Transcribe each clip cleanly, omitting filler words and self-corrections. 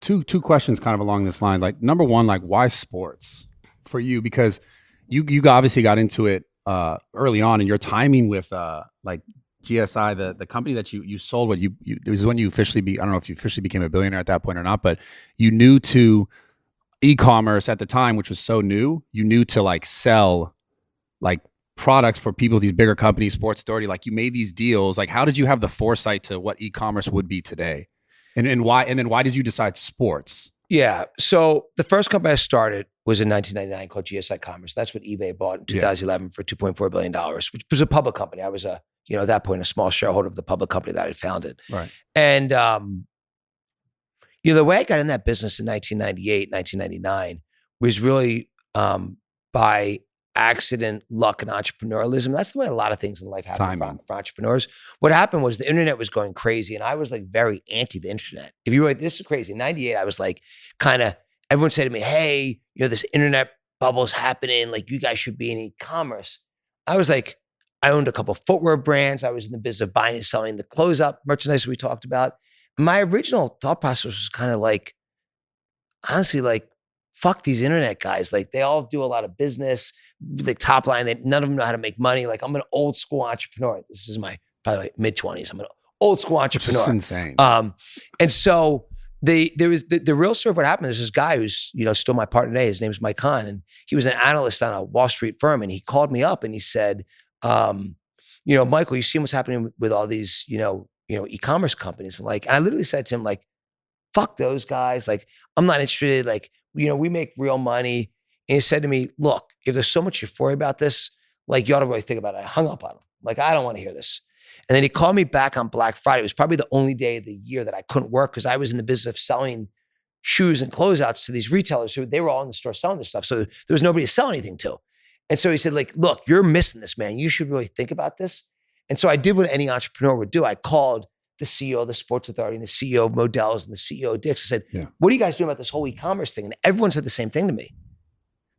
two questions kind of along this line. Like number one, like why sports for you? Because you obviously got into it early on, and your timing with like GSI, the company that you sold, what you it was when you officially I don't know if you officially became a billionaire at that point or not, but you knew to e-commerce at the time, which was so new, you knew to like sell like products for people, these bigger companies, Sports Authority, like you made these deals. Like how did you have the foresight to what e-commerce would be today? And why, and then why did you decide sports? Yeah. So the first company I started was in 1999 called GSI Commerce. That's what eBay bought in 2011 for $2.4 billion, which was a public company. I was at that point, a small shareholder of the public company that I founded. Right. And, the way I got in that business in 1998, 1999 was really by accident, luck, and entrepreneurialism. That's the way a lot of things in life happen for entrepreneurs. What happened was the internet was going crazy, and I was like very anti the internet. If you were like, this is crazy. In 98, I was like, everyone said to me, hey, this internet bubble's happening. Like, you guys should be in e-commerce. I was like, I owned a couple of footwear brands. I was in the business of buying and selling the close-up merchandise we talked about. My original thought process was kind of like, honestly, like, fuck these internet guys. Like, they all do a lot of business, like top line, none of them know how to make money. Like, I'm an old school entrepreneur. This is my probably mid-20s. I'm an old school entrepreneur. Which is insane. And so there was the real story of what happened. There's this guy who's, still my partner today. His name's Mike Kahn, and he was an analyst on a Wall Street firm. And he called me up and he said, Michael, you see what's happening with all these, e-commerce companies. And I literally said to him, like, fuck those guys. Like, I'm not interested. Like, we make real money. And he said to me, look, if there's so much euphoria about this, like, you ought to really think about it. I hung up on him. Like, I don't want to hear this. And then he called me back on Black Friday. It was probably the only day of the year that I couldn't work because I was in the business of selling shoes and closeouts to these retailers who they were all in the store selling this stuff. So there was nobody to sell anything to. And so he said, like, look, you're missing this, man. You should really think about this. And so I did what any entrepreneur would do. I called the CEO of the Sports Authority and the CEO of Modell's and the CEO of Dick's. I said, what are you guys doing about this whole e-commerce thing? And everyone said the same thing to me.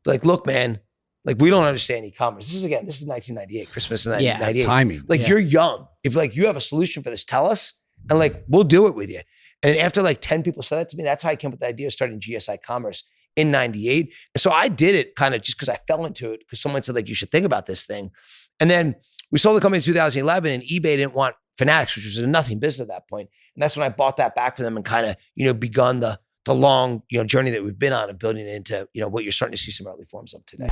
Like, look, man, like, we don't understand e-commerce. This is 1998, Christmas of 1998. Yeah, timing. Like, you're young. If like you have a solution for this, tell us, and like, we'll do it with you. And after like 10 people said that to me, that's how I came up with the idea of starting GSI Commerce in 98. And so I did it kind of just because I fell into it because someone said, like, you should think about this thing. And then we sold the company in 2011 and eBay didn't want Fanatics, which was a nothing business at that point. And that's when I bought that back from them and kind of, begun the long, journey that we've been on of building it into, what you're starting to see some early forms of today.